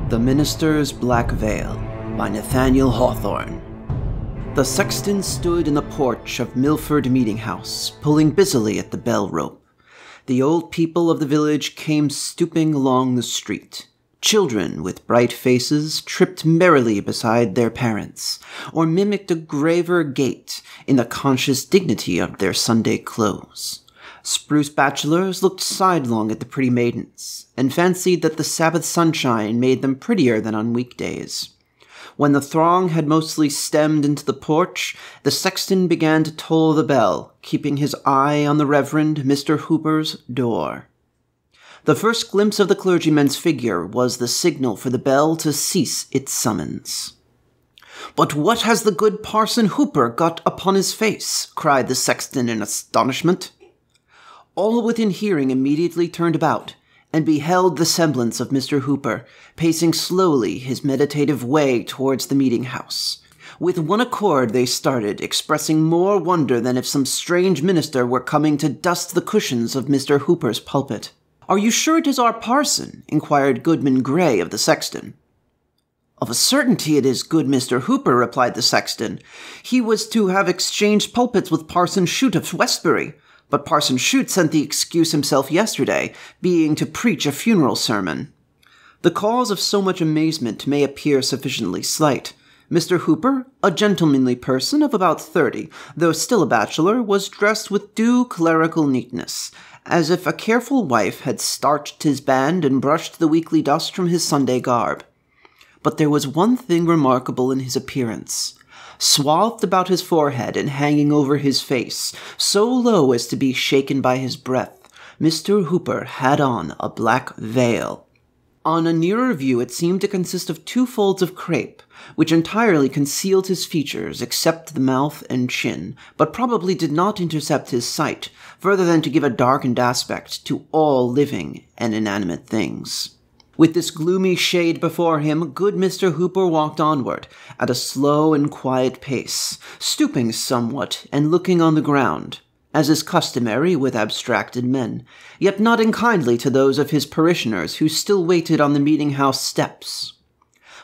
The Minister's Black Veil by Nathaniel Hawthorne. The sexton stood in the porch of Milford Meeting House, pulling busily at the bell rope. The old people of the village came stooping along the street. Children with bright faces tripped merrily beside their parents, or mimicked a graver gait in the conscious dignity of their Sunday clothes. Spruce bachelors looked sidelong at the pretty maidens, and fancied that the Sabbath sunshine made them prettier than on weekdays. When the throng had mostly stemmed into the porch, the sexton began to toll the bell, keeping his eye on the Reverend Mr. Hooper's door. The first glimpse of the clergyman's figure was the signal for the bell to cease its summons. "But what has the good Parson Hooper got upon his face?" cried the sexton in astonishment. All within hearing immediately turned about, and beheld the semblance of Mr. Hooper, pacing slowly his meditative way towards the meeting-house. With one accord they started, expressing more wonder than if some strange minister were coming to dust the cushions of Mr. Hooper's pulpit. "Are you sure it is our parson?" inquired Goodman Gray of the sexton. "Of a certainty it is good Mr. Hooper," replied the sexton. "He was to have exchanged pulpits with Parson Shute of Westbury, but Parson Shute sent the excuse himself yesterday, being to preach a funeral sermon." The cause of so much amazement may appear sufficiently slight. Mr. Hooper, a gentlemanly person of about 30, though still a bachelor, was dressed with due clerical neatness, as if a careful wife had starched his band and brushed the weekly dust from his Sunday garb. But there was one thing remarkable in his appearance. Swathed about his forehead and hanging over his face, so low as to be shaken by his breath, Mr. Hooper had on a black veil. On a nearer view it seemed to consist of 2 folds of crape, which entirely concealed his features except the mouth and chin, but probably did not intercept his sight, further than to give a darkened aspect to all living and inanimate things. With this gloomy shade before him, good Mr. Hooper walked onward, at a slow and quiet pace, stooping somewhat and looking on the ground, as is customary with abstracted men, yet nodding kindly to those of his parishioners who still waited on the meeting-house steps.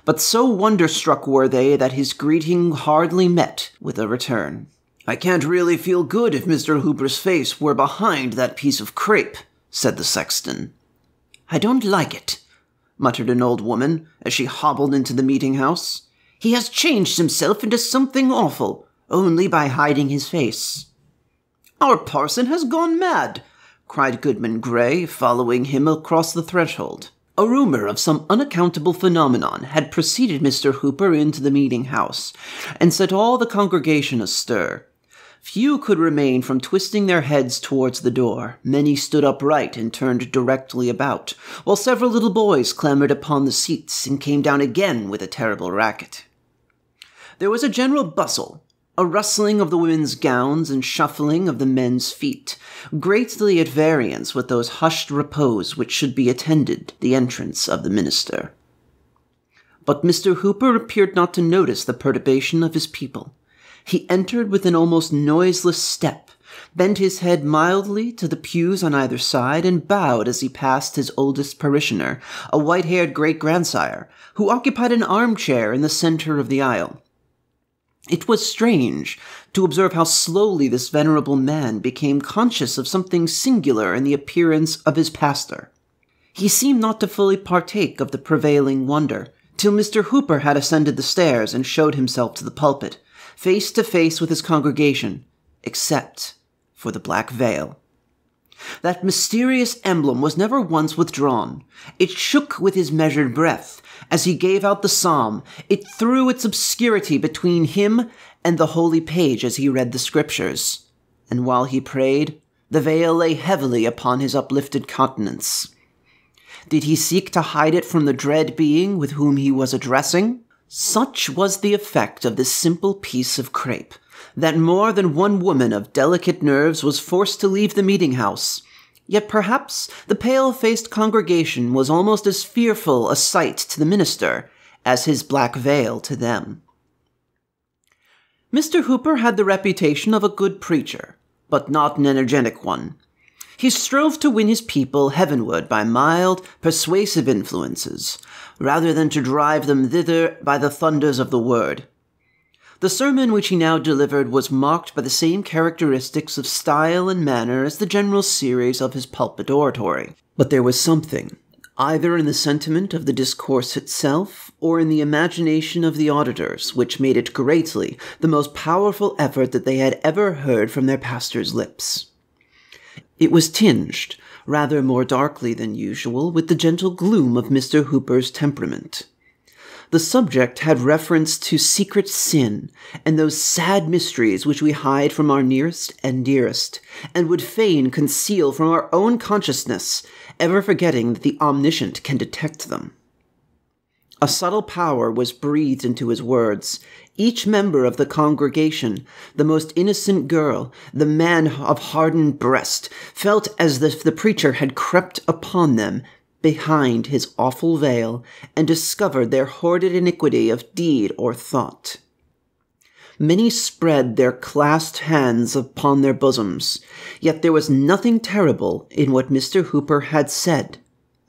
But so wonder-struck were they that his greeting hardly met with a return. "I can't really feel good if Mr. Hooper's face were behind that piece of crape," said the sexton. "I don't like it," muttered an old woman, as she hobbled into the meeting-house. "He has changed himself into something awful, only by hiding his face." "Our parson has gone mad!" cried Goodman Gray, following him across the threshold. A rumor of some unaccountable phenomenon had preceded Mr. Hooper into the meeting-house, and set all the congregation astir. Few could refrain from twisting their heads towards the door. Many stood upright and turned directly about, while several little boys clambered upon the seats and came down again with a terrible racket. There was a general bustle, a rustling of the women's gowns and shuffling of the men's feet, greatly at variance with those hushed repose which should be attended the entrance of the minister. But Mr. Hooper appeared not to notice the perturbation of his people. He entered with an almost noiseless step, bent his head mildly to the pews on either side, and bowed as he passed his oldest parishioner, a white-haired great-grandsire, who occupied an armchair in the center of the aisle. It was strange to observe how slowly this venerable man became conscious of something singular in the appearance of his pastor. He seemed not to fully partake of the prevailing wonder, till Mr. Hooper had ascended the stairs and showed himself to the pulpit, face to face with his congregation, except for the black veil. That mysterious emblem was never once withdrawn. It shook with his measured breath. As he gave out the psalm, it threw its obscurity between him and the holy page as he read the scriptures. And while he prayed, the veil lay heavily upon his uplifted countenance. Did he seek to hide it from the dread being with whom he was addressing? Such was the effect of this simple piece of crape, that more than one woman of delicate nerves was forced to leave the meeting-house. Yet perhaps the pale-faced congregation was almost as fearful a sight to the minister as his black veil to them. Mr. Hooper had the reputation of a good preacher, but not an energetic one. He strove to win his people heavenward by mild, persuasive influences, rather than to drive them thither by the thunders of the word. The sermon which he now delivered was marked by the same characteristics of style and manner as the general series of his pulpit oratory. But there was something, either in the sentiment of the discourse itself, or in the imagination of the auditors, which made it greatly the most powerful effort that they had ever heard from their pastor's lips. It was tinged, rather more darkly than usual, with the gentle gloom of Mr. Hooper's temperament. The subject had reference to secret sin, and those sad mysteries which we hide from our nearest and dearest, and would fain conceal from our own consciousness, ever forgetting that the Omniscient can detect them. A subtle power was breathed into his words. Each member of the congregation, the most innocent girl, the man of hardened breast, felt as if the preacher had crept upon them behind his awful veil, and discovered their hoarded iniquity of deed or thought. Many spread their clasped hands upon their bosoms, yet there was nothing terrible in what Mr. Hooper had said,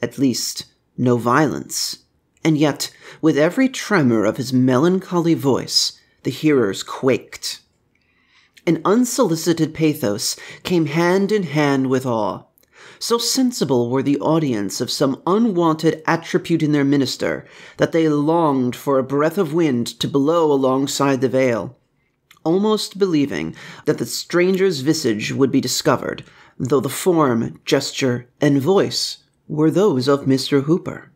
at least no violence, and yet, with every tremor of his melancholy voice, the hearers quaked. An unsolicited pathos came hand in hand with awe. So sensible were the audience of some unwonted attribute in their minister, that they longed for a breath of wind to blow alongside the veil, almost believing that the stranger's visage would be discovered, though the form, gesture, and voice were those of Mr. Hooper.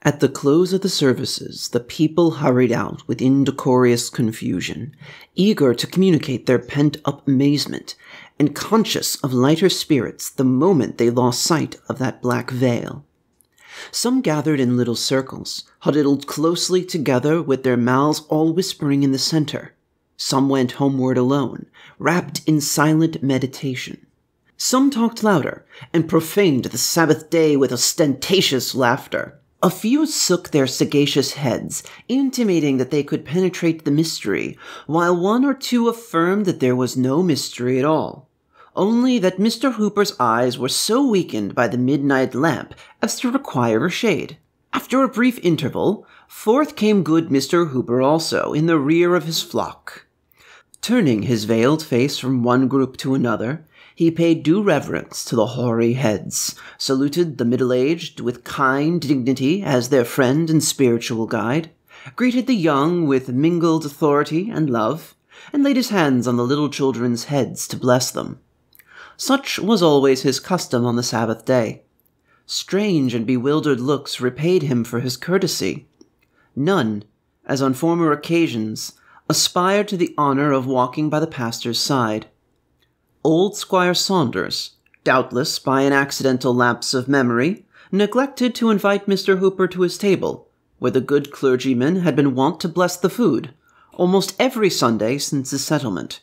At the close of the services, the people hurried out with indecorous confusion, eager to communicate their pent-up amazement, and conscious of lighter spirits the moment they lost sight of that black veil. Some gathered in little circles, huddled closely together with their mouths all whispering in the center. Some went homeward alone, wrapped in silent meditation. Some talked louder, and profaned the Sabbath day with ostentatious laughter. A few shook their sagacious heads, intimating that they could penetrate the mystery, while one or two affirmed that there was no mystery at all, only that Mr. Hooper's eyes were so weakened by the midnight lamp as to require a shade. After a brief interval, forth came good Mr. Hooper also, in the rear of his flock. Turning his veiled face from one group to another, he paid due reverence to the hoary heads, saluted the middle-aged with kind dignity as their friend and spiritual guide, greeted the young with mingled authority and love, and laid his hands on the little children's heads to bless them. Such was always his custom on the Sabbath day. Strange and bewildered looks repaid him for his courtesy. None, as on former occasions, aspired to the honor of walking by the pastor's side. Old Squire Saunders, doubtless by an accidental lapse of memory, neglected to invite Mr. Hooper to his table, where the good clergyman had been wont to bless the food, almost every Sunday since his settlement.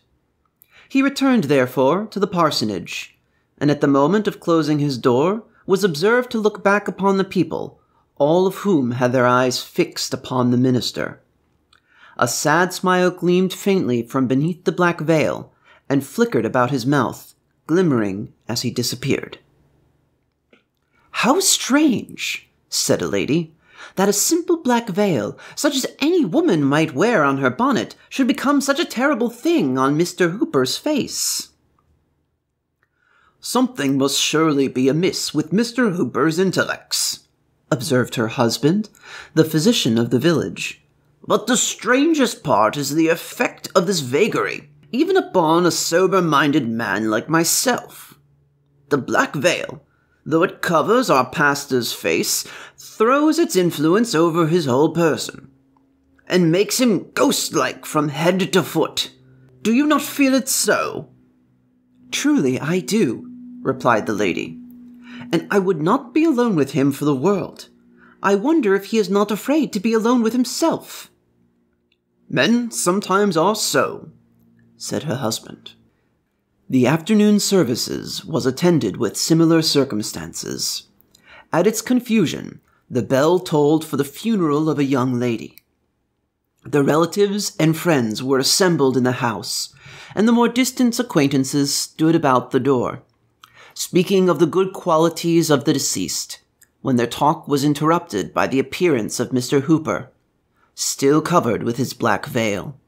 He returned, therefore, to the parsonage, and at the moment of closing his door was observed to look back upon the people, all of whom had their eyes fixed upon the minister. A sad smile gleamed faintly from beneath the black veil, and flickered about his mouth, glimmering as he disappeared. "How strange," said a lady, "that a simple black veil, such as any woman might wear on her bonnet, should become such a terrible thing on Mr. Hooper's face." "Something must surely be amiss with Mr. Hooper's intellects," observed her husband, the physician of the village. "But the strangest part is the effect of this vagary, even upon a sober-minded man like myself. The black veil, though it covers our pastor's face, throws its influence over his whole person, and makes him ghost-like from head to foot. Do you not feel it so?" "Truly I do," replied the lady, "and I would not be alone with him for the world. I wonder if he is not afraid to be alone with himself." "Men sometimes are so," said her husband. The afternoon services was attended with similar circumstances. At its confusion, the bell tolled for the funeral of a young lady. The relatives and friends were assembled in the house, and the more distant acquaintances stood about the door. speaking of the good qualities of the deceased, when their talk was interrupted by the appearance of Mr. Hooper, still covered with his black veil.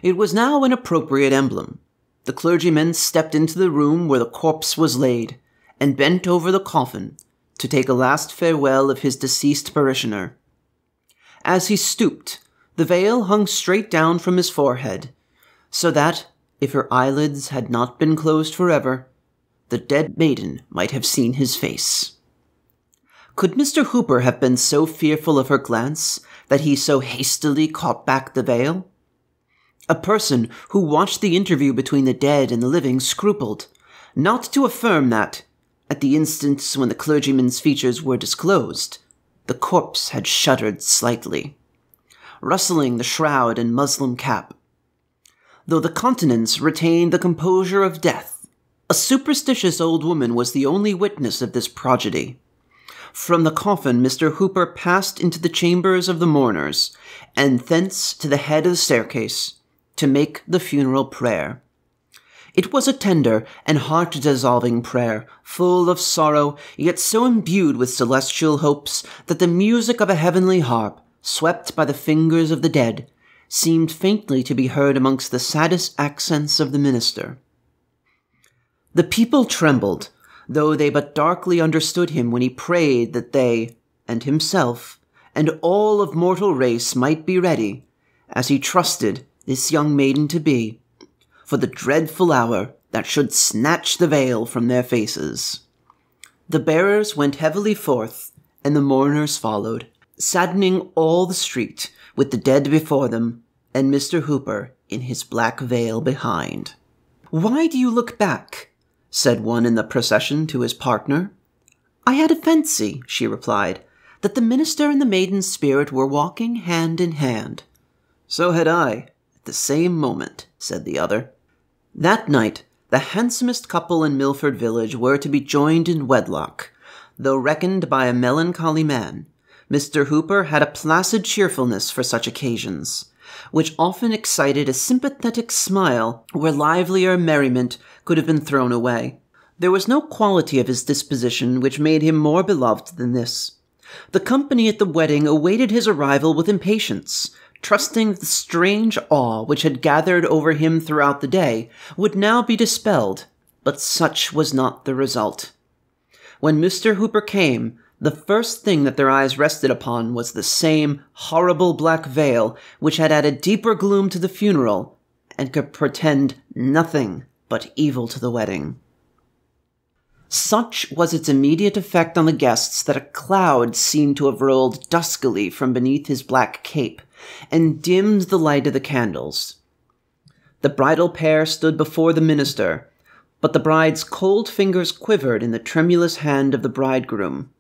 It was now an appropriate emblem. The clergyman stepped into the room where the corpse was laid, and bent over the coffin to take a last farewell of his deceased parishioner. As he stooped, the veil hung straight down from his forehead, so that, if her eyelids had not been closed forever, the dead maiden might have seen his face. Could Mr. Hooper have been so fearful of her glance that he so hastily caught back the veil? A person who watched the interview between the dead and the living scrupled, not to affirm that, at the instant when the clergyman's features were disclosed, the corpse had shuddered slightly, rustling the shroud and muslin cap. Though the countenance retained the composure of death, a superstitious old woman was the only witness of this prodigy. From the coffin Mr. Hooper passed into the chambers of the mourners, and thence to the head of the staircase, to make the funeral prayer. It was a tender and heart-dissolving prayer, full of sorrow, yet so imbued with celestial hopes that the music of a heavenly harp, swept by the fingers of the dead, seemed faintly to be heard amongst the saddest accents of the minister. The people trembled, though they but darkly understood him when he prayed that they, and himself, and all of mortal race might be ready, as he trusted this young maiden to be, for the dreadful hour that should snatch the veil from their faces. The bearers went heavily forth, and the mourners followed, saddening all the street with the dead before them, and Mr. Hooper in his black veil behind. "Why do you look back?" said one in the procession to his partner. "I had a fancy," she replied, "that the minister and the maiden's spirit were walking hand in hand." "So had I, at the same moment," said the other. That night, the handsomest couple in Milford village were to be joined in wedlock. Though reckoned by a melancholy man, Mr. Hooper had a placid cheerfulness for such occasions, which often excited a sympathetic smile where livelier merriment could have been thrown away. There was no quality of his disposition which made him more beloved than this. The company at the wedding awaited his arrival with impatience, trusting that the strange awe which had gathered over him throughout the day would now be dispelled, but such was not the result. When Mr. Hooper came, the first thing that their eyes rested upon was the same horrible black veil which had added deeper gloom to the funeral, and could portend nothing but evil to the wedding. Such was its immediate effect on the guests that a cloud seemed to have rolled duskily from beneath his black cape, and dimmed the light of the candles. The bridal pair stood before the minister, but the bride's cold fingers quivered in the tremulous hand of the bridegroom,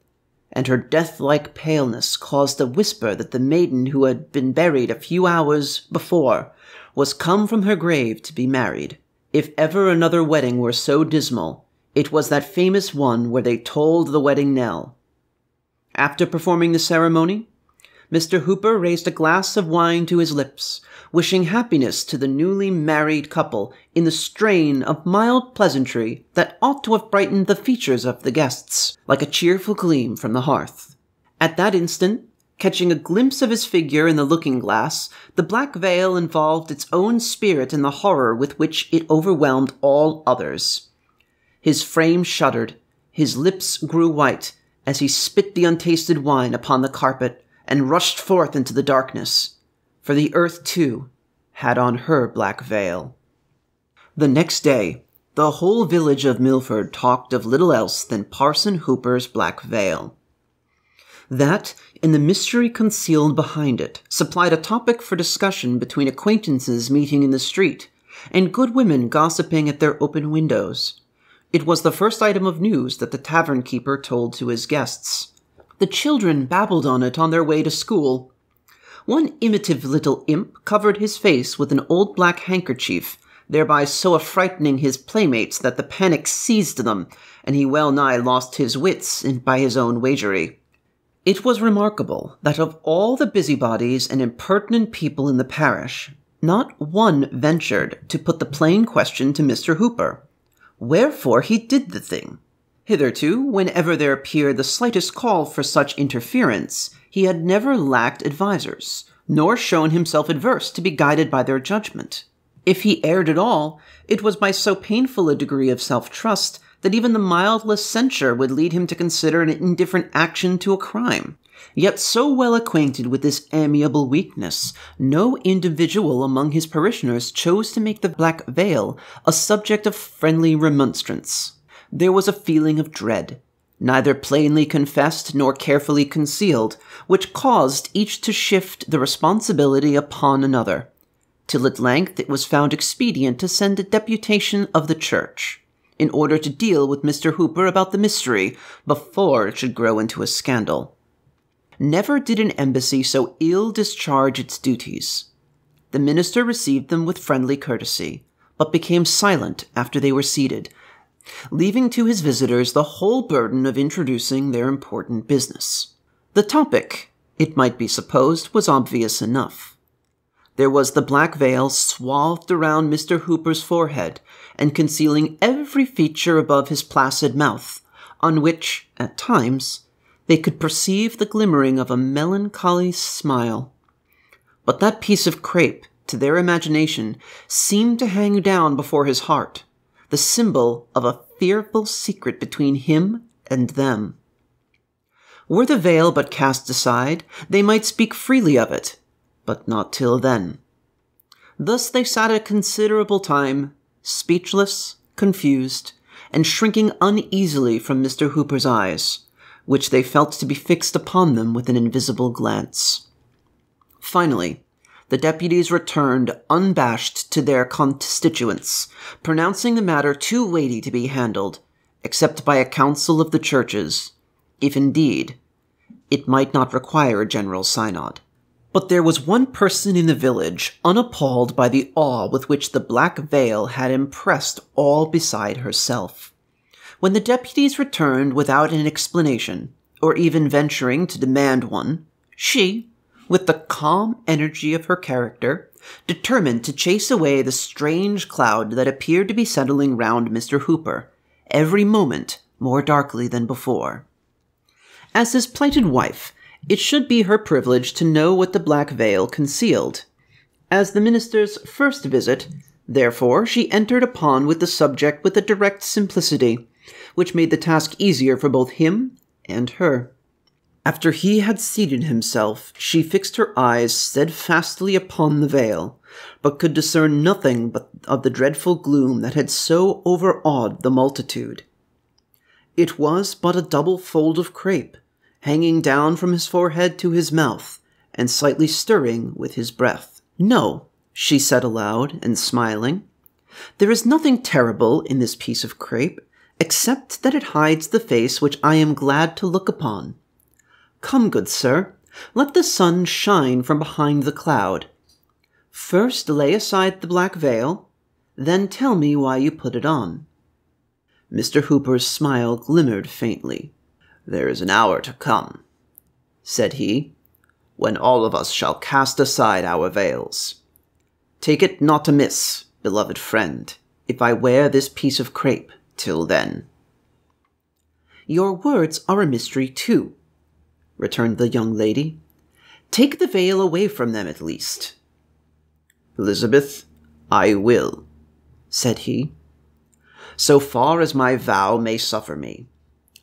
and her death-like paleness caused a whisper that the maiden who had been buried a few hours before was come from her grave to be married. If ever another wedding were so dismal, it was that famous one where they tolled the wedding knell. After performing the ceremony, Mr. Hooper raised a glass of wine to his lips, wishing happiness to the newly married couple in the strain of mild pleasantry that ought to have brightened the features of the guests, like a cheerful gleam from the hearth. At that instant, catching a glimpse of his figure in the looking-glass, the black veil involved its own spirit in the horror with which it overwhelmed all others. His frame shuddered, his lips grew white, as he spit the untasted wine upon the carpet, and rushed forth into the darkness, for the earth, too, had on her black veil. The next day, the whole village of Milford talked of little else than Parson Hooper's black veil. That, and the mystery concealed behind it, supplied a topic for discussion between acquaintances meeting in the street, and good women gossiping at their open windows. It was the first item of news that the tavern-keeper told to his guests. The children babbled on it on their way to school. One imitative little imp covered his face with an old black handkerchief, thereby so affrightening his playmates that the panic seized them, and he well-nigh lost his wits by his own waggery. It was remarkable that of all the busybodies and impertinent people in the parish, not one ventured to put the plain question to Mr. Hooper. wherefore he did the thing. Hitherto, whenever there appeared the slightest call for such interference, he had never lacked advisers, nor shown himself averse to be guided by their judgment. If he erred at all, it was by so painful a degree of self-trust that even the mildest censure would lead him to consider an indifferent action to a crime. Yet so well acquainted with this amiable weakness, no individual among his parishioners chose to make the black veil a subject of friendly remonstrance. There was a feeling of dread, neither plainly confessed nor carefully concealed, which caused each to shift the responsibility upon another, till at length it was found expedient to send a deputation of the church, in order to deal with Mr. Hooper about the mystery before it should grow into a scandal. Never did an embassy so ill discharge its duties. The minister received them with friendly courtesy, but became silent after they were seated, leaving to his visitors the whole burden of introducing their important business. The topic, it might be supposed, was obvious enough. There was the black veil swathed around Mr. Hooper's forehead, and concealing every feature above his placid mouth, on which, at times, they could perceive the glimmering of a melancholy smile. But that piece of crape, to their imagination, seemed to hang down before his heart, the symbol of a fearful secret between him and them. Were the veil but cast aside, they might speak freely of it, but not till then. Thus they sat a considerable time, speechless, confused, and shrinking uneasily from Mr. Hooper's eyes, which they felt to be fixed upon them with an invisible glance. Finally, the deputies returned unabashed to their constituents, pronouncing the matter too weighty to be handled, except by a council of the churches, if indeed it might not require a general synod. But there was one person in the village unappalled by the awe with which the black veil had impressed all beside herself. When the deputies returned without an explanation, or even venturing to demand one, she, with the calm energy of her character, determined to chase away the strange cloud that appeared to be settling round Mr. Hooper, every moment more darkly than before. As his plighted wife, it should be her privilege to know what the black veil concealed. As the minister's first visit, therefore, she entered upon with the subject with a direct simplicity, which made the task easier for both him and her. After he had seated himself, she fixed her eyes steadfastly upon the veil, but could discern nothing but of the dreadful gloom that had so overawed the multitude. It was but a double fold of crape, hanging down from his forehead to his mouth, and slightly stirring with his breath. "No," she said aloud, and smiling, "there is nothing terrible in this piece of crape, except that it hides the face which I am glad to look upon. Come, good sir, let the sun shine from behind the cloud. First lay aside the black veil, then tell me why you put it on." Mr. Hooper's smile glimmered faintly. "There is an hour to come," said he, "when all of us shall cast aside our veils. Take it not amiss, beloved friend, if I wear this piece of crape till then." "Your words are a mystery too," returned the young lady. "Take the veil away from them at least." "Elizabeth, I will," said he, "so far as my vow may suffer me.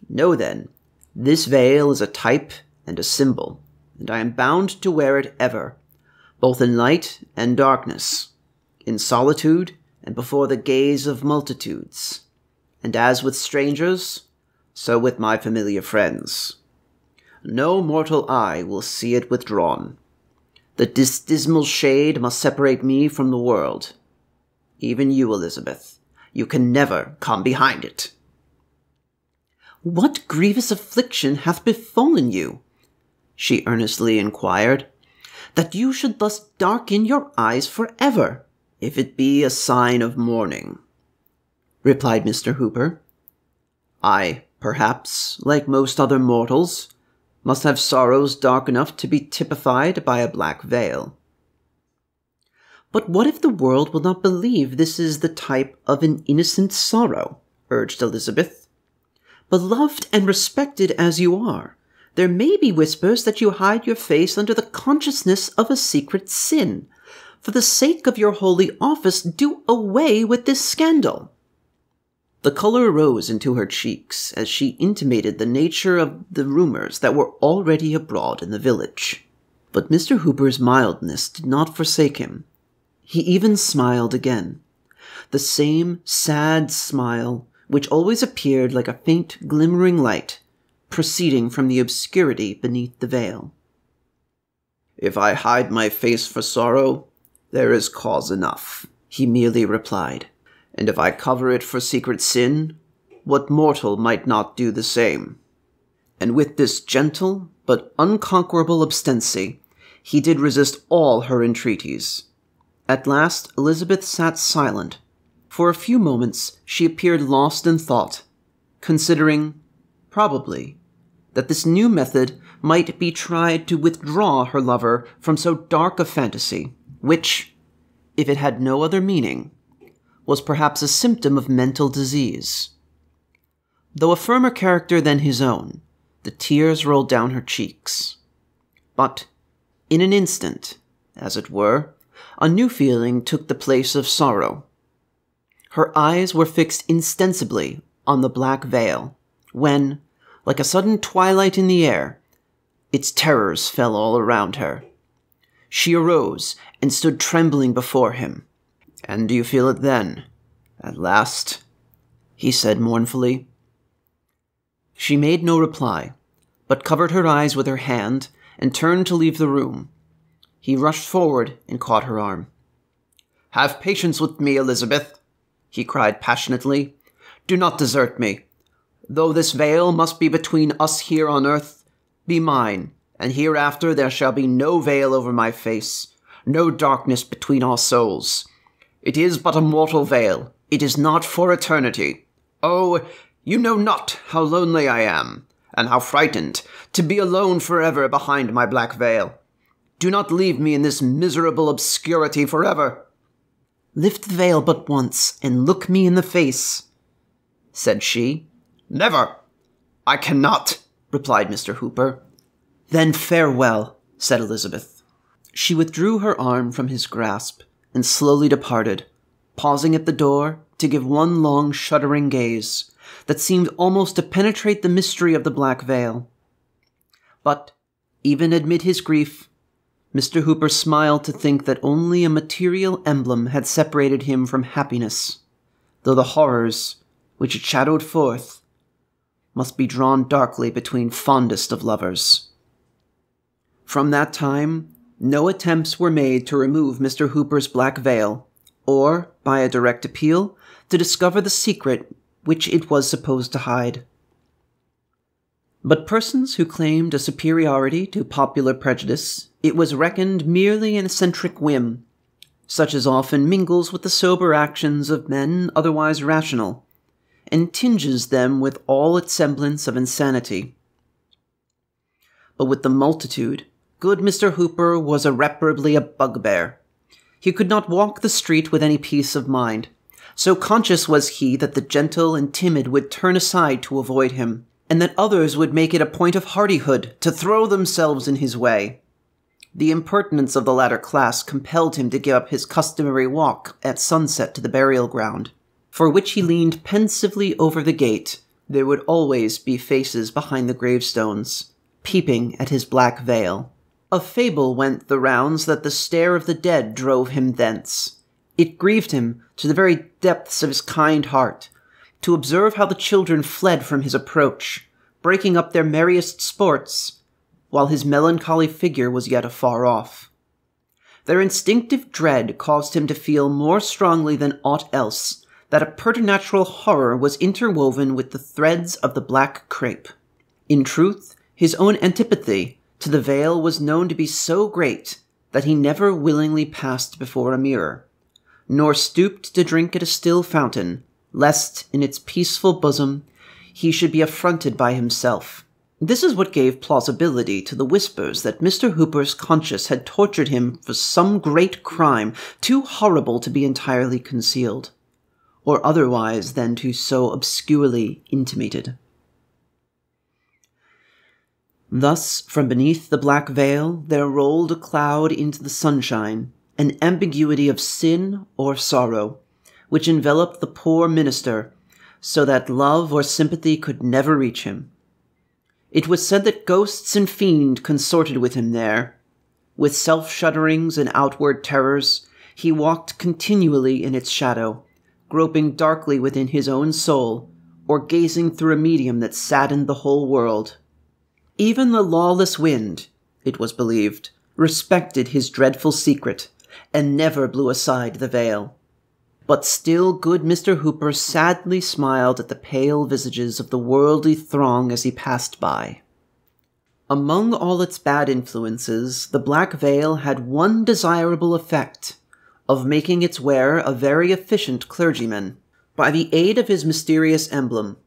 Know then, this veil is a type and a symbol, and I am bound to wear it ever, both in light and darkness, in solitude and before the gaze of multitudes, and as with strangers, so with my familiar friends. No mortal eye will see it withdrawn. The dismal shade must separate me from the world. Even you, Elizabeth, you can never come behind it." "What grievous affliction hath befallen you?" she earnestly inquired, "that you should thus darken your eyes forever?" "If it be a sign of mourning," replied Mr. Hooper, "I, perhaps, like most other mortals, must have sorrows dark enough to be typified by a black veil." "But what if the world will not believe this is the type of an innocent sorrow?" urged Elizabeth. "Beloved and respected as you are, there may be whispers that you hide your face under the consciousness of a secret sin. For the sake of your holy office, do away with this scandal." The color rose into her cheeks as she intimated the nature of the rumors that were already abroad in the village. But Mr. Hooper's mildness did not forsake him. He even smiled again, the same sad smile which always appeared like a faint glimmering light proceeding from the obscurity beneath the veil. "If I hide my face for sorrow, there is cause enough," he merely replied. "And if I cover it for secret sin, what mortal might not do the same?" And with this gentle but unconquerable obstinacy, he did resist all her entreaties. At last Elizabeth sat silent. For a few moments she appeared lost in thought, considering, probably, that this new method might be tried to withdraw her lover from so dark a fantasy, which, if it had no other meaning, was perhaps a symptom of mental disease. Though a firmer character than his own, the tears rolled down her cheeks. But, in an instant, as it were, a new feeling took the place of sorrow. Her eyes were fixed insensibly on the black veil, when, like a sudden twilight in the air, its terrors fell all around her. She arose and stood trembling before him. "And do you feel it then, at last?" he said mournfully. She made no reply, but covered her eyes with her hand and turned to leave the room. He rushed forward and caught her arm. "Have patience with me, Elizabeth," he cried passionately. "Do not desert me. Though this veil must be between us here on earth, be mine, and hereafter there shall be no veil over my face, no darkness between our souls. It is but a mortal veil. It is not for eternity. Oh, you know not how lonely I am, and how frightened, to be alone forever behind my black veil. Do not leave me in this miserable obscurity forever." "Lift the veil but once, and look me in the face," said she. "Never! I cannot," replied Mr. Hooper. "Then farewell," said Elizabeth. She withdrew her arm from his grasp and slowly departed, pausing at the door to give one long shuddering gaze that seemed almost to penetrate the mystery of the black veil. But, even amid his grief, Mr. Hooper smiled to think that only a material emblem had separated him from happiness, though the horrors, which it shadowed forth, must be drawn darkly between fondest of lovers. From that time, no attempts were made to remove Mr. Hooper's black veil, or, by a direct appeal, to discover the secret which it was supposed to hide. But persons who claimed a superiority to popular prejudice, it was reckoned merely an eccentric whim, such as often mingles with the sober actions of men otherwise rational, and tinges them with all its semblance of insanity. But with the multitude, good Mr. Hooper was irreparably a bugbear. He could not walk the street with any peace of mind. So conscious was he that the gentle and timid would turn aside to avoid him, and that others would make it a point of hardihood to throw themselves in his way. The impertinence of the latter class compelled him to give up his customary walk at sunset to the burial ground, for which he leaned pensively over the gate. There would always be faces behind the gravestones, peeping at his black veil. A fable went the rounds that the stare of the dead drove him thence. It grieved him to the very depths of his kind heart to observe how the children fled from his approach, breaking up their merriest sports, while his melancholy figure was yet afar off. Their instinctive dread caused him to feel more strongly than aught else that a preternatural horror was interwoven with the threads of the black crape. In truth, his own antipathy to the veil was known to be so great that he never willingly passed before a mirror, nor stooped to drink at a still fountain, lest in its peaceful bosom he should be affronted by himself. This is what gave plausibility to the whispers that Mr. Hooper's conscience had tortured him for some great crime too horrible to be entirely concealed. or otherwise than to so obscurely intimated. Thus, from beneath the black veil, there rolled a cloud into the sunshine, an ambiguity of sin or sorrow, which enveloped the poor minister, so that love or sympathy could never reach him. It was said that ghosts and fiend consorted with him there. With self-shudderings and outward terrors, he walked continually in its shadow, groping darkly within his own soul, or gazing through a medium that saddened the whole world. Even the lawless wind, it was believed, respected his dreadful secret, and never blew aside the veil. But still good Mr. Hooper sadly smiled at the pale visages of the worldly throng as he passed by. Among all its bad influences, the black veil had one desirable effect, of making its wearer a very efficient clergyman. By the aid of his mysterious emblem,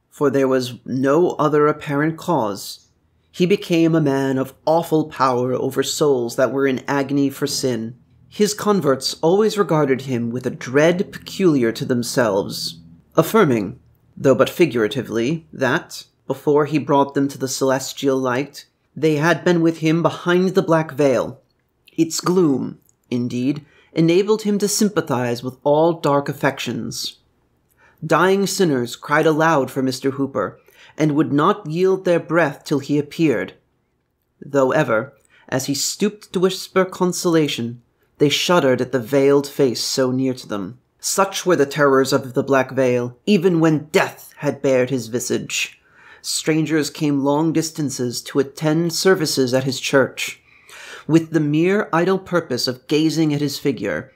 for there was no other apparent cause, he became a man of awful power over souls that were in agony for sin. His converts always regarded him with a dread peculiar to themselves, affirming, though but figuratively, that, before he brought them to the celestial light, they had been with him behind the black veil. Its gloom, indeed, enabled him to sympathize with all dark affections. Dying sinners cried aloud for Mr. Hooper, and would not yield their breath till he appeared, though ever, as he stooped to whisper consolation, they shuddered at the veiled face so near to them. Such were the terrors of the black veil, even when death had bared his visage. Strangers came long distances to attend services at his church, with the mere idle purpose of gazing at his figure,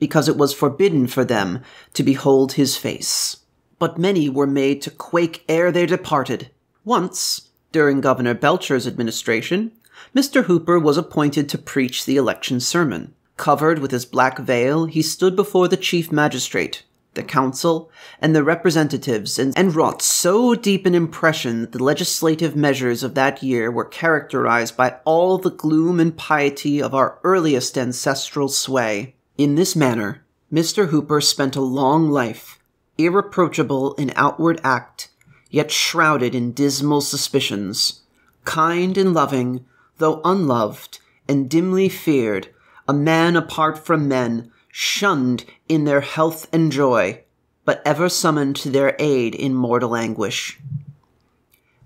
because it was forbidden for them to behold his face. But many were made to quake ere they departed. Once, during Governor Belcher's administration, Mr. Hooper was appointed to preach the election sermon. Covered with his black veil, he stood before the chief magistrate, the council, and the representatives, and wrought so deep an impression that the legislative measures of that year were characterized by all the gloom and piety of our earliest ancestral sway. In this manner, Mr. Hooper spent a long life, irreproachable in outward act, yet shrouded in dismal suspicions, kind and loving, though unloved, and dimly feared, a man apart from men, shunned in their health and joy, but ever summoned to their aid in mortal anguish.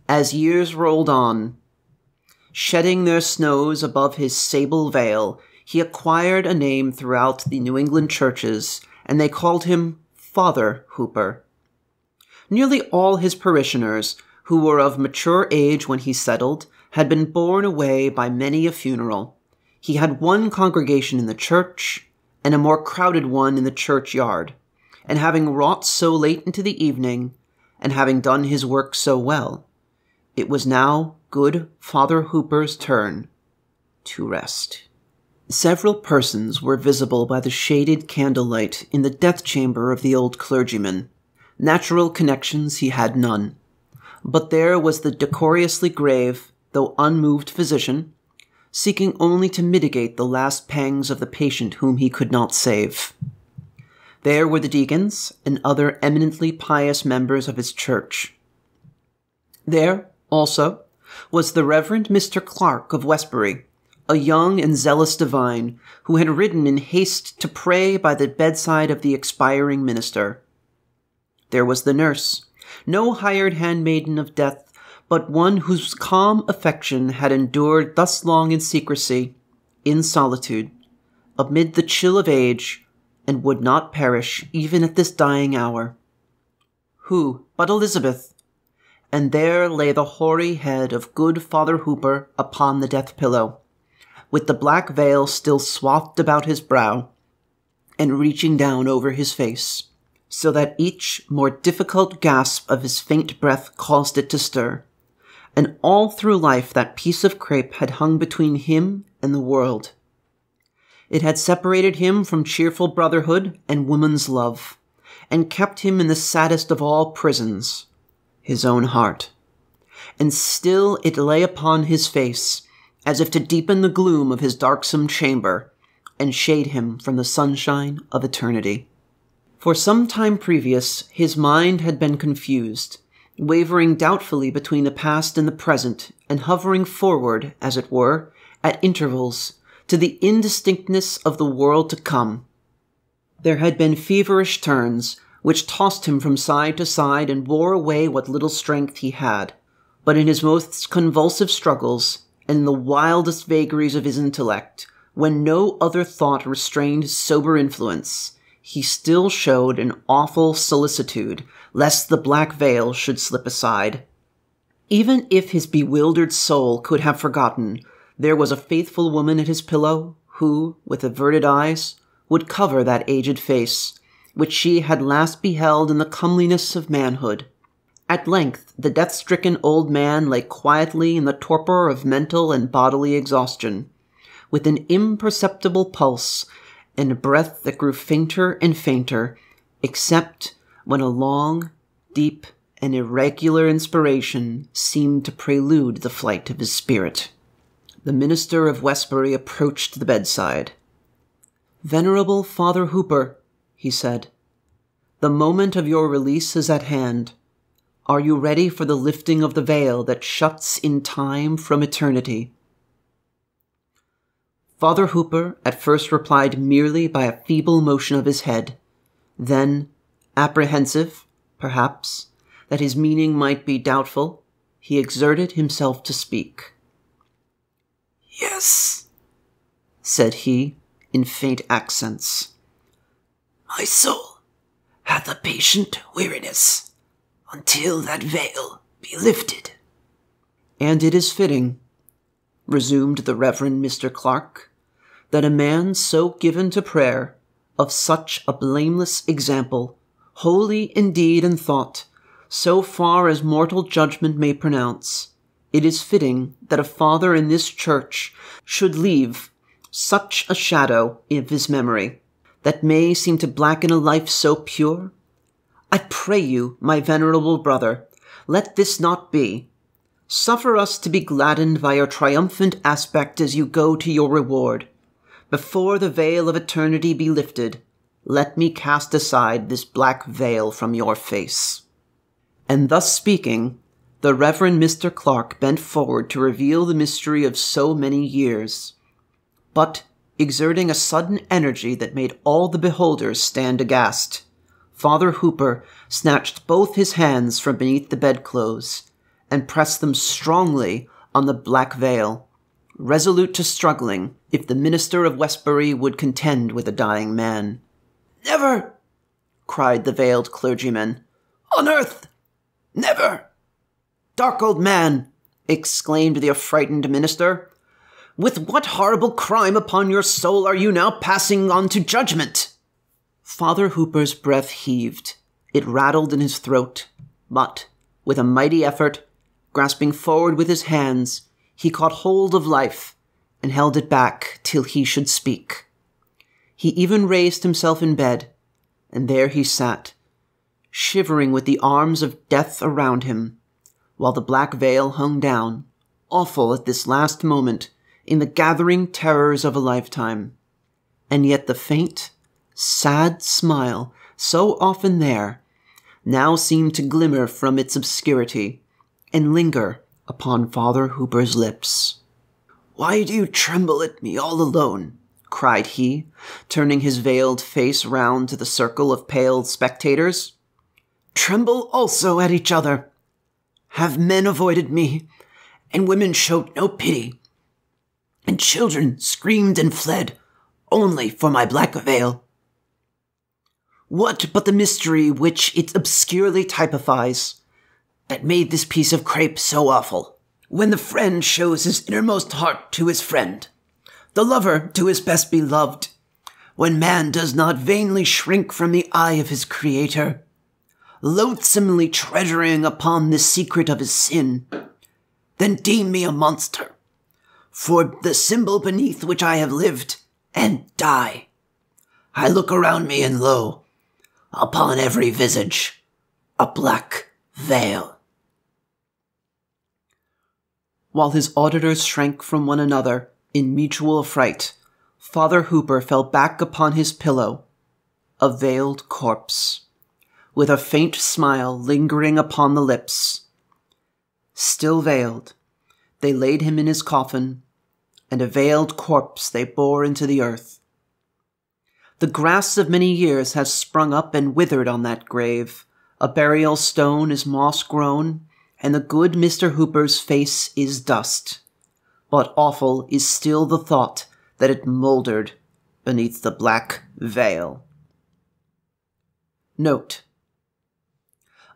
As years rolled on, shedding their snows above his sable veil, he acquired a name throughout the New England churches, and they called him Father Hooper. Nearly all his parishioners, who were of mature age when he settled, had been borne away by many a funeral. He had one congregation in the church, and a more crowded one in the churchyard, and having wrought so late into the evening, and having done his work so well, it was now good Father Hooper's turn to rest. Several persons were visible by the shaded candlelight in the death chamber of the old clergyman. Natural connections he had none, but there was the decorously grave, though unmoved physician, seeking only to mitigate the last pangs of the patient whom he could not save. There were the deacons and other eminently pious members of his church. There, also, was the Reverend Mr. Clark of Westbury, a young and zealous divine, who had ridden in haste to pray by the bedside of the expiring minister. There was the nurse, no hired handmaiden of death, but one whose calm affection had endured thus long in secrecy, in solitude, amid the chill of age, and would not perish even at this dying hour. Who but Elizabeth? And there lay the hoary head of good Father Hooper upon the death-pillow, with the black veil still swathed about his brow, and reaching down over his face, so that each more difficult gasp of his faint breath caused it to stir. And all through life that piece of crape had hung between him and the world. It had separated him from cheerful brotherhood and woman's love, and kept him in the saddest of all prisons, his own heart. And still it lay upon his face, as if to deepen the gloom of his darksome chamber, and shade him from the sunshine of eternity. For some time previous, his mind had been confused, wavering doubtfully between the past and the present, and hovering forward, as it were, at intervals, to the indistinctness of the world to come. There had been feverish turns, which tossed him from side to side and wore away what little strength he had. But in his most convulsive struggles, and in the wildest vagaries of his intellect, when no other thought restrained his sober influence, he still showed an awful solicitude lest the black veil should slip aside. Even if his bewildered soul could have forgotten, there was a faithful woman at his pillow who, with averted eyes, would cover that aged face, which she had last beheld in the comeliness of manhood. At length the death-stricken old man lay quietly in the torpor of mental and bodily exhaustion, with an imperceptible pulse and a breath that grew fainter and fainter, except when a long, deep, and irregular inspiration seemed to prelude the flight of his spirit. The minister of Westbury approached the bedside. "Venerable Father Hooper," he said, "the moment of your release is at hand. Are you ready for the lifting of the veil that shuts in time from eternity?" Father Hooper at first replied merely by a feeble motion of his head. Then, apprehensive, perhaps, that his meaning might be doubtful, he exerted himself to speak. "Yes," said he, in faint accents. "My soul hath a patient weariness until that veil be lifted." "And it is fitting," resumed the Reverend Mr. Clark, "that a man so given to prayer, of such a blameless example, holy in deed and thought, so far as mortal judgment may pronounce, it is fitting that a father in this church should leave such a shadow of his memory, that may seem to blacken a life so pure. I pray you, my venerable brother, let this not be. Suffer us to be gladdened by your triumphant aspect as you go to your reward. Before the veil of eternity be lifted, let me cast aside this black veil from your face." And thus speaking, the Reverend Mr. Clark bent forward to reveal the mystery of so many years. But, exerting a sudden energy that made all the beholders stand aghast, Father Hooper snatched both his hands from beneath the bedclothes and pressed them strongly on the black veil, resolute to struggling if the minister of Westbury would contend with a dying man. "Never!" cried the veiled clergyman. "On earth! Never!" "Dark old man!" exclaimed the affrighted minister. "With what horrible crime upon your soul are you now passing on to judgment?" Father Hooper's breath heaved. It rattled in his throat, but, with a mighty effort, grasping forward with his hands, he caught hold of life and held it back till he should speak. He even raised himself in bed, and there he sat, shivering with the arms of death around him, while the black veil hung down, awful at this last moment, in the gathering terrors of a lifetime. And yet the faint, sad smile, so often there, now seemed to glimmer from its obscurity, and linger upon Father Hooper's lips. "Why do you tremble at me all alone?" cried he, turning his veiled face round to the circle of pale spectators. "Tremble also at each other. Have men avoided me, and women showed no pity, and children screamed and fled only for my black veil? What but the mystery which it obscurely typifies that made this piece of crape so awful? When the friend shows his innermost heart to his friend, the lover to his best beloved, when man does not vainly shrink from the eye of his Creator, loathsomely treasuring upon the secret of his sin, then deem me a monster, for the symbol beneath which I have lived and die. I look around me, and lo, upon every visage, a black veil." While his auditors shrank from one another in mutual affright, Father Hooper fell back upon his pillow, a veiled corpse, with a faint smile lingering upon the lips. Still veiled, they laid him in his coffin, and a veiled corpse they bore into the earth. The grass of many years has sprung up and withered on that grave, a burial stone is moss-grown, and the good Mr. Hooper's face is dust. But awful is still the thought that it mouldered beneath the black veil. Note: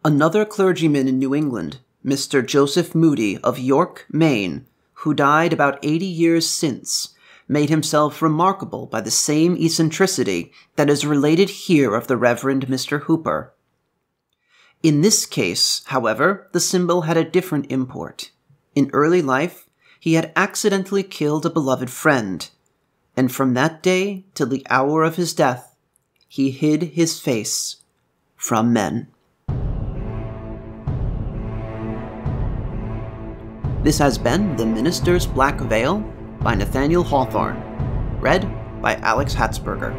another clergyman in New England, Mr. Joseph Moody of York, Maine, who died about 80 years since, made himself remarkable by the same eccentricity that is related here of the Reverend Mr. Hooper. In this case, however, the symbol had a different import. In early life, he had accidentally killed a beloved friend, and from that day till the hour of his death, he hid his face from men. This has been The Minister's Black Veil by Nathaniel Hawthorne, read by Alex Hatzberger.